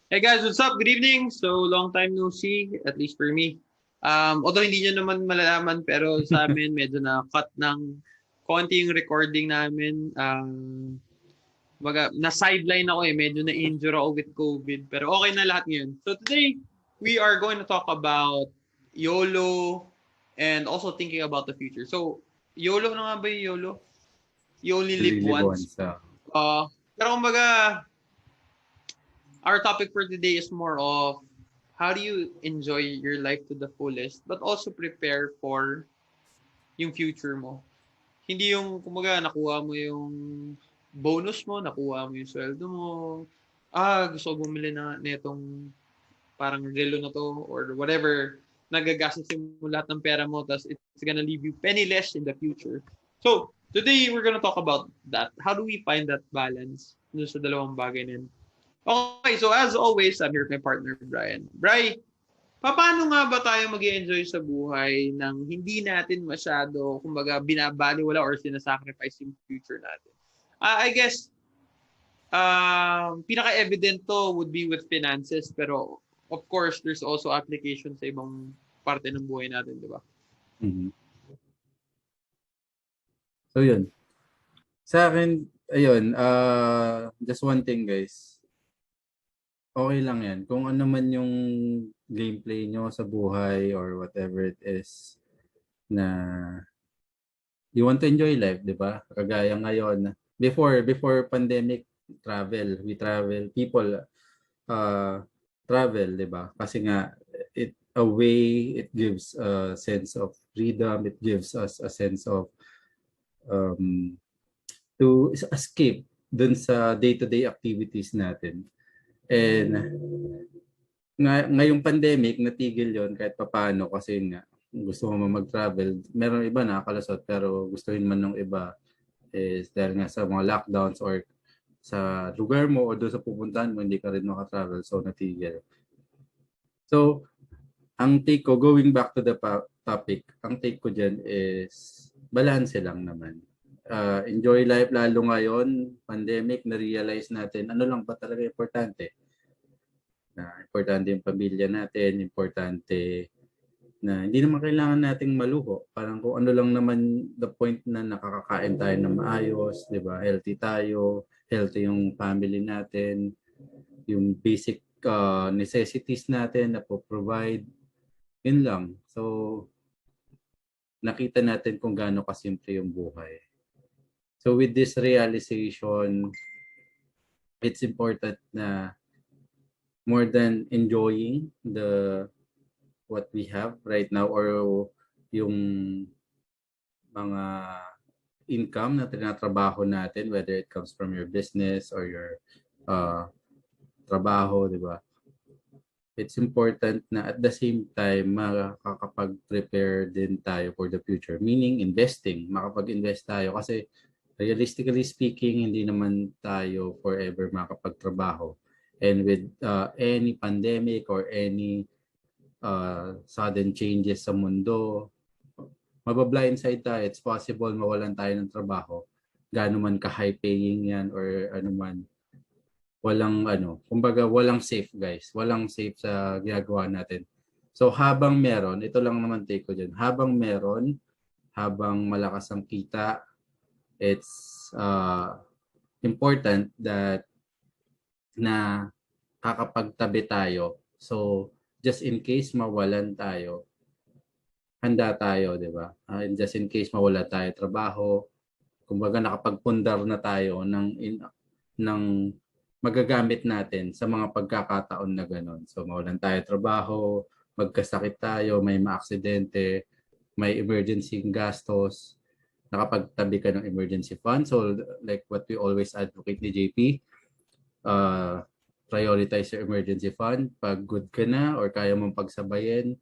Hey guys, what's up? Good evening. So, long time no see, at least for me. Although hindi nyo naman malalaman, pero sa amin medyo na-cut ng konti yung recording namin. Na-sideline ako medyo na-injure ako with COVID. Pero okay na lahat ngayon. So today, we are going to talk about YOLO and also thinking about the future. So, YOLO na nga ba yung YOLO? You only live Really once. once. Pero kumbaga, our topic for today is more of how do you enjoy your life to the fullest but also prepare for yung future mo. Hindi yung kumbaga nakuha mo yung bonus mo, nakuha mo yung sweldo mo. Gusto ko bumili na netong parang relo na to or whatever. Nagagastos mo lahat ng pera mo tapos it's gonna leave you penniless in the future. So, today we're gonna talk about that. How do we find that balance dun sa dalawang bagay na yun? Okay, so as always, I'm here with my partner, Brian. Brian, paano nga ba tayo mag-enjoy sa buhay nang hindi natin masyado, kumbaga, binabaliwala or sinasacrifice yung future natin? I guess, pinaka-evident to would be with finances, pero of course, there's also application sa ibang parte ng buhay natin, di ba? Mhm. So yun. Sa akin, ayun, just one thing guys. Okay lang yan. Kung ano man yung gameplay nyo sa buhay or whatever it is na you want to enjoy life, di ba? Kagaya ngayon, before pandemic, we travel, people uh, travel, di ba? Kasi nga, it gives a sense of freedom, it gives us a sense of um, to escape dun sa day-to-day activities natin. And ngayong pandemic, natigil yon kahit papaano kasi nga gusto mo mag-travel. Meron iba nakakalusot pero gustuhin man ng iba is dahil nga sa mga lockdowns or sa lugar mo o doon sa pupuntahan mo, hindi ka rin makatravel. So, natigil. So, ang take ko, going back to the topic, ang take ko dyan is balance lang naman. Enjoy life lalo ngayon, pandemic, na-realize natin ano lang ba talaga importante. Importante yung pamilya natin, importante na hindi naman kailangan nating maluho. Parang kung ano lang naman the point na nakakakain tayo ng maayos, di ba? Healthy tayo, healthy yung family natin, yung basic necessities natin na po-provide, yun lang. So, nakita natin kung gaano kasimple yung buhay. So with this realization, it's important na more than enjoying what we have right now or yung mga income na tinatrabaho natin, whether it comes from your business or your uh, trabaho, di ba? It's important na at the same time makakapag-prepare din tayo for the future. Meaning investing, makapag-invest tayo kasi realistically speaking, hindi naman tayo forever makapagtrabaho. And with any pandemic or any sudden changes sa mundo, mabablindside tayo. It's possible mawalan tayo ng trabaho. Gaano man ka-high paying yan or ano man. Kumbaga walang safe guys. Walang safe sa ginagawa natin. So habang meron, ito lang naman take ko dyan. Habang meron, habang malakas ang kita, it's important that na kakapagtabi tayo. So, just in case mawalan tayo, handa tayo, di ba? Just in case mawala tayo trabaho, kumbaga nakapagpundar na tayo ng magagamit natin sa mga pagkakataon na gano'n. So, mawalan tayo trabaho, magkasakit tayo, may maaksidente, may emergency gastos, nakapagtabi ka ng emergency fund. So, like what we always advocate ni JP, prioritize your emergency fund. Pag good ka na or kaya mong pagsabayin,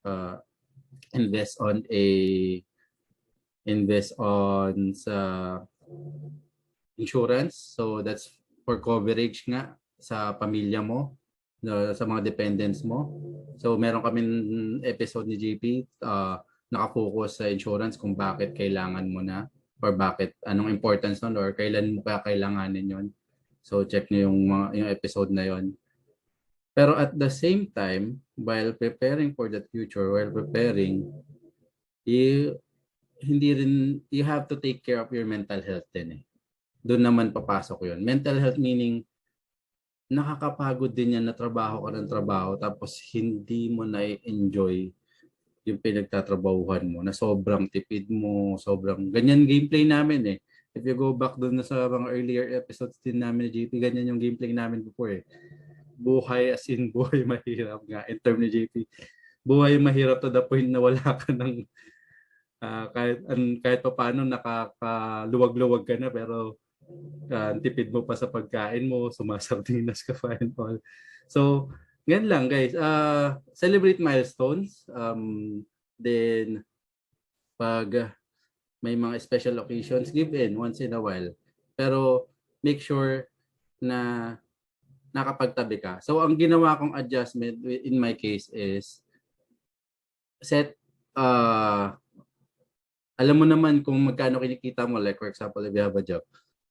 uh, invest sa insurance. So that's for coverage nga sa pamilya mo, sa mga dependents mo. So meron kaming episode ni JP nakafocus sa insurance kung bakit kailangan mo na or bakit anong importance nun or kailan mo pa kailanganin yon. So check niyo yung episode na yon. Pero at the same time, while preparing for that future, while preparing, you hindi rin, you have to take care of your mental health din eh. Doon naman papasok yun. Mental health meaning, nakakapagod din yan na trabaho ka ng trabaho tapos hindi mo na-enjoy yung pinagtatrabahuhan mo, na sobrang tipid mo, sobrang, ganyan gameplay namin eh. If you go back doon na sa mga earlier episodes din namin ni JP, ganyan yung gameplay namin before eh. Buhay as in buhay mahirap nga in term ni JP. Buhay mahirap to the point na wala ka ng kahit pa paano nakakaluwag-luwag ka na pero tipid mo pa sa pagkain mo, sumasardinas ka pa and all. So, ganyan lang guys. Celebrate milestones. Then, pag may mga special occasions, give in once in a while. Pero, make sure na nakapagtabi ka. So, ang ginawa kong adjustment in my case is set alam mo naman kung magkano kinikita mo, like for example, if you have a job,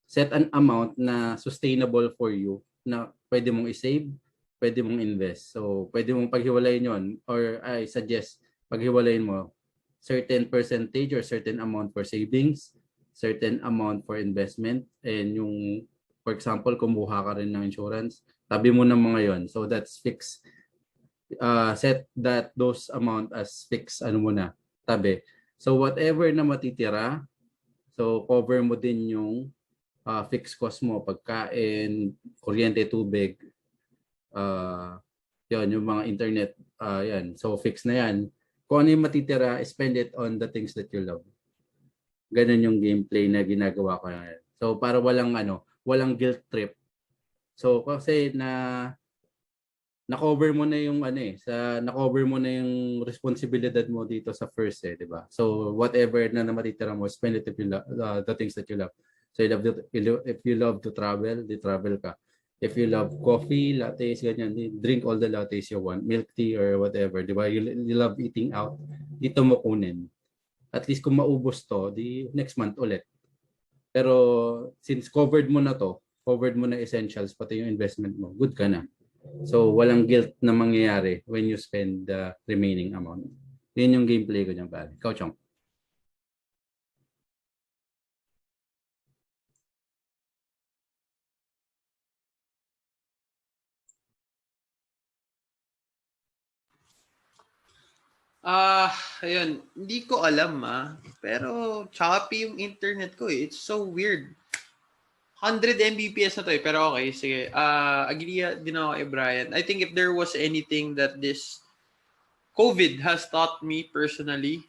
set an amount na sustainable for you na pwede mong i-save, pwede mong invest. So, pwede mong paghiwalayin yon, or I suggest paghiwalayin mo certain percentage or certain amount for savings, certain amount for investment, and yung, for example, kumuha ka rin ng insurance, tabi mo ng mga yon. So, that's fixed. Set those amount as fixed, ano mo na, tabi. So, whatever na matitira, so cover mo din yung fixed cost mo, pagkain, kuryente, tubig, yun, yung mga internet, yan. So, fix na yan. Kung ano yung matitira, spend it on the things that you love. Ganun yung gameplay na ginagawa ko ngayon. So, para walang guilt trip. So, kasi na-cover mo na yung na-cover mo na yung responsibilidad mo dito sa first di ba? So whatever na matitira mo, spend it if you the things that you love. So if you love to travel, di travel ka. If you love coffee, lattes, ganyan, drink all the lattes you want, milk tea or whatever, di ba? You love eating out, dito mo kunin. At least kung maubos to, di next month ulit. Pero since covered mo na to, covered mo na essentials, pati yung investment mo, good ka na. So, walang guilt na mangyayari when you spend the remaining amount. Yun yung gameplay ko dyan, pare. Ikaw, Chong. Ayun, hindi ko alam pero choppy yung internet ko eh. It's so weird. 100 Mbps na to eh, pero okay, sige. Agree din ako kay Brian. I think if there was anything that this COVID has taught me personally,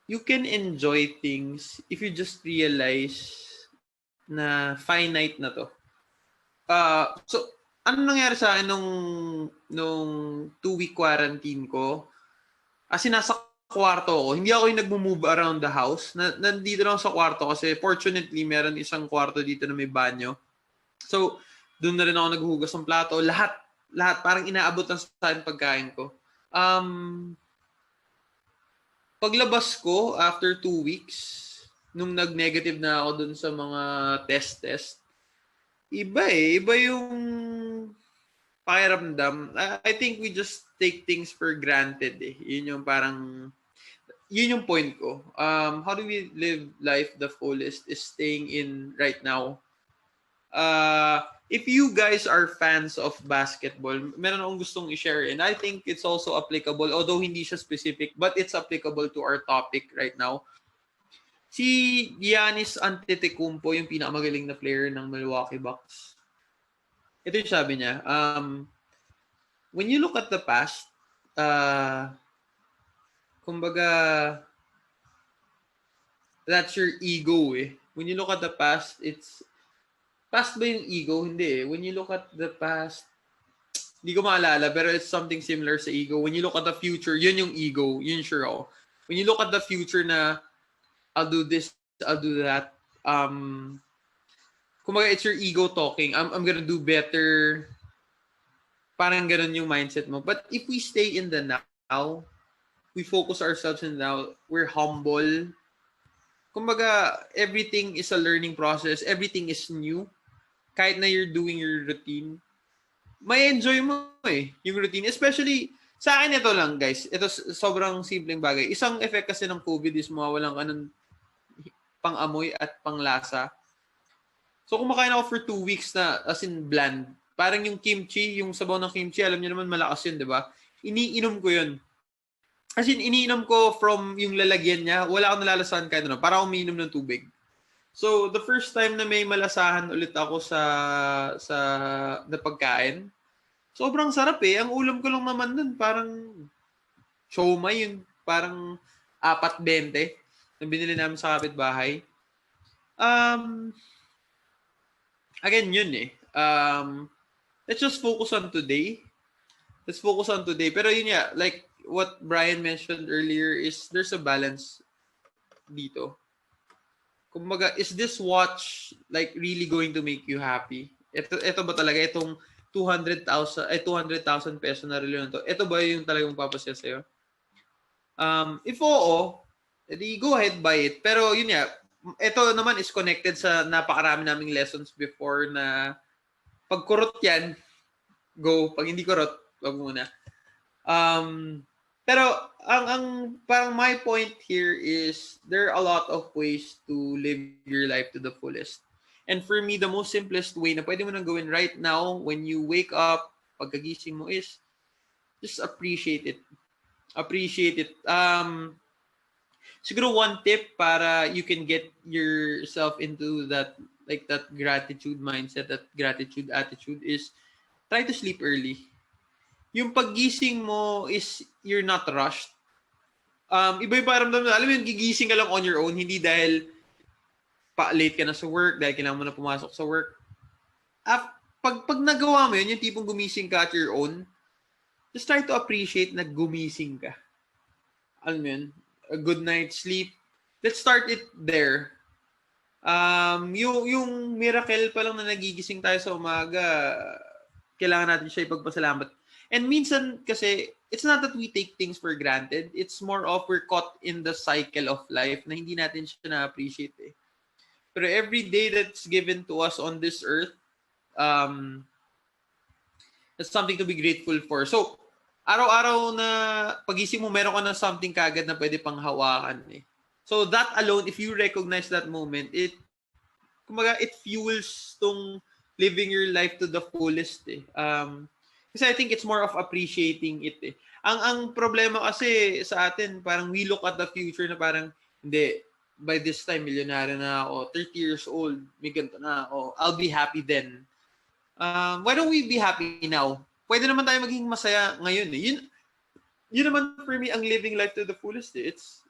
you can enjoy things if you just realize na finite na to. So, ano nangyari sa akin nung 2-week quarantine ko? Kasi nasa kwarto ko. Hindi ako yung nagmo-move around the house. Nandito lang sa kwarto kasi fortunately meron isang kwarto dito na may banyo. So, doon na rin ako naghuhugas ng plato. Lahat parang inaabot ng sa akin pagkain ko. Paglabas ko after 2 weeks, nung nag-negative na ako dun sa mga test, iba yung pakiramdam. I think we just take things for granted eh. Yun yung point ko. How do we live life the fullest is staying in right now. If you guys are fans of basketball, meron akong gustong i-share and I think it's also applicable, although hindi siya specific, but it's applicable to our topic right now. Si Giannis Antetokounmpo, yung pinakamagaling na player ng Milwaukee Bucks. Ito yung sabi niya, when you look at the past, kumbaga, that's your ego eh. When you look at the past, past ba yung ego? Hindi eh. When you look at the past, hindi ko maalala, pero it's something similar sa ego. When you look at the future, yun yung ego. Yun sure ako. When you look at the future na, I'll do this, I'll do that. Kumbaga, it's your ego talking. I'm gonna do better. Parang ganun yung mindset mo. But if we stay in the now, we focus ourselves in the now, we're humble. Kumbaga, everything is a learning process. Everything is new. kahit na you're doing your routine, may enjoy mo yung routine. Especially, sa akin ito lang guys, ito sobrang simpleng bagay. Isang effect kasi ng COVID is mawawalan ka ng pang-amoy at pang-lasa. So kumakain ako for 2 weeks na as in bland. Parang yung kimchi, yung sabaw ng kimchi, alam niyo naman malakas yun, di ba? Iniinom ko yun. As in, iniinom ko from yung lalagyan niya, wala akong nalalasahan kahit ano. Para akong umiinom ng tubig. So, the first time na may malasahan ulit ako sa na pagkain, sobrang sarap eh. Ang ulam ko lang naman nun, parang siomai yun. Parang 4.20 na binili namin sa kapitbahay. Again, yun eh. Let's just focus on today. Pero yun yeah, like what Brian mentioned earlier is there's a balance dito. Kumbaga, is this watch like really going to make you happy? Ito ba talaga itong 200,000 peso na relo na to? Ito ba yung talagang papasya sa'yo? If oo, edi go ahead, buy it. Pero yun nga, ito naman is connected sa napakarami naming lessons before na pag kurot yan, go. Pag hindi kurot, wag muna. Pero ang parang my point here is there are a lot of ways to live your life to the fullest. And for me, the most simplest way na pwede mo nang gawin right now when you wake up, pagkagising mo is just appreciate it. Appreciate it. Siguro one tip para you can get yourself into that like that gratitude mindset, that gratitude attitude is try to sleep early. Yung paggising mo is you're not rushed. Iba yung paramdam na, alam mo yung gigising ka lang on your own, hindi dahil late ka na sa work, dahil kailangan mo na pumasok sa work. Pag nagawa mo yun, yung tipong gumising ka at your own, just try to appreciate na gumising ka. Alam mo yun? A good night's sleep. Let's start it there. Yung miracle pa lang na nagigising tayo sa umaga, kailangan natin siya ipagpasalamat. And minsan kasi, it's not that we take things for granted. It's more of we're caught in the cycle of life na hindi natin siya na-appreciate eh. Pero every day that's given to us on this earth, that's something to be grateful for. So, araw-araw na pagising mo, meron ka na something kagad na pwede pang hawakan eh. So, that alone, if you recognize that moment, it fuels tong living your life to the fullest eh. Kasi I think it's more of appreciating it eh. Ang problema kasi sa atin, parang we look at the future na parang, hindi, by this time, milyonaryo na ako, 30 years old, may ganito na ako, I'll be happy then. Why don't we be happy now? Pwede naman tayo maging masaya ngayon eh. Yun naman for me, ang living life to the fullest eh. It's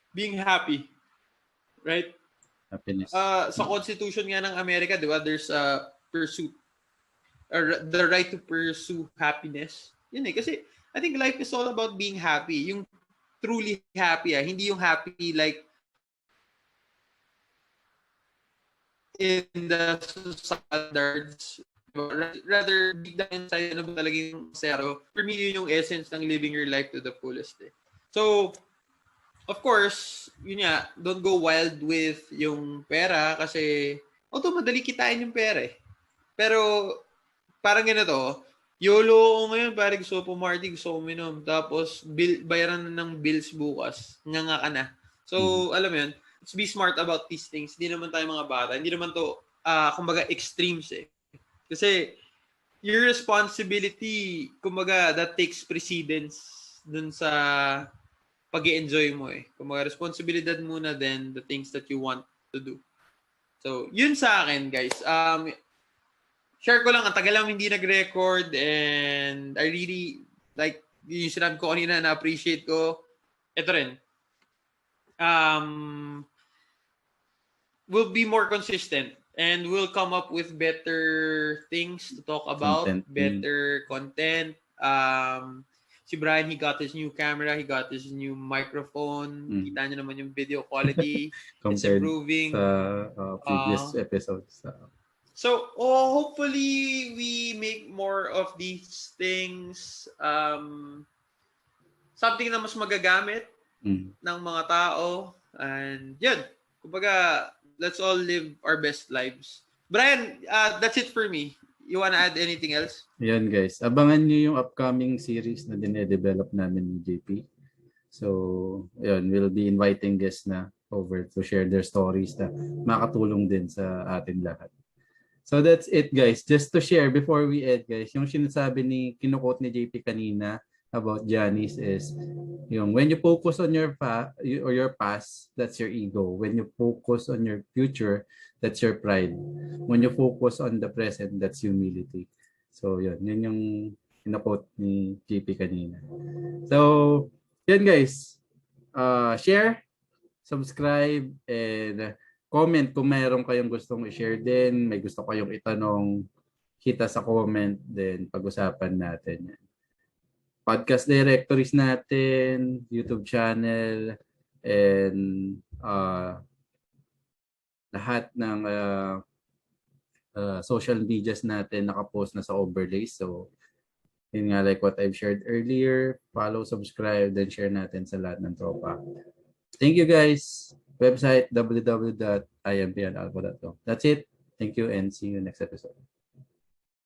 being happy. Right? Happiness. Sa Constitution nga ng Amerika, di ba, there's a pursuit or the right to pursue happiness. Yun eh. Kasi I think life is all about being happy. Yung truly happy, hindi yung happy like in the standards. Rather, deep down inside, ano ba talaga yung zero? For me, yun yung essence ng living your life to the fullest eh. So, of course, yun nga, don't go wild with yung pera kasi although madali kitain yung pera eh. Pero parang ganito, YOLO ako ngayon, pare gusto ko pumarty, gusto ko uminom. Tapos bayaran na ng bills bukas. Nga ka na. So, alam mo yun, let's be smart about these things. Hindi naman tayo mga bata. Hindi naman to, kumbaga, extremes eh. Kasi your responsibility, kumbaga, that takes precedence dun sa pag-i-enjoy mo eh. Kumbaga, responsibilidad muna then the things that you want to do. So, yun sa akin, guys. Share ko lang, ang tagal lang hindi nag-record and I really, like, yung sinabi ko kanina na-appreciate ko. Ito rin. We'll be more consistent and we'll come up with better things to talk about, better content. Si Brian, he got his new camera, he got his new microphone. Kita niyo naman yung video quality. It's improving. Sa previous episodes. So, hopefully we make more of these things. Something na mas magagamit ng mga tao. And yun, kumbaga, let's all live our best lives. Brian, that's it for me. You wanna add anything else? Yan guys, abangan nyo yung upcoming series na dinedevelop namin ni JP. So, yun, we'll be inviting guests na over to share their stories na makatulong din sa atin lahat. So that's it guys. Just to share before we end guys, yung sinasabi kinukot ni JP kanina about Janice is yung when you focus on your past, that's your ego. When you focus on your future, that's your pride. When you focus on the present, that's humility. So yun yung kinukot ni JP kanina. So yun guys. Share, subscribe, and comment kung mayroon kayong gustong i-share din, may gusto kayong itanong, kita sa comment, then pag-usapan natin yan. Podcast directories natin, YouTube channel, and lahat ng social medias natin nakapost na sa overlays. So, yun nga like what I've shared earlier, follow, subscribe, then share natin sa lahat ng tropa. Thank you guys. Website www.impnalpha.com. That's it. Thank you and see you next episode.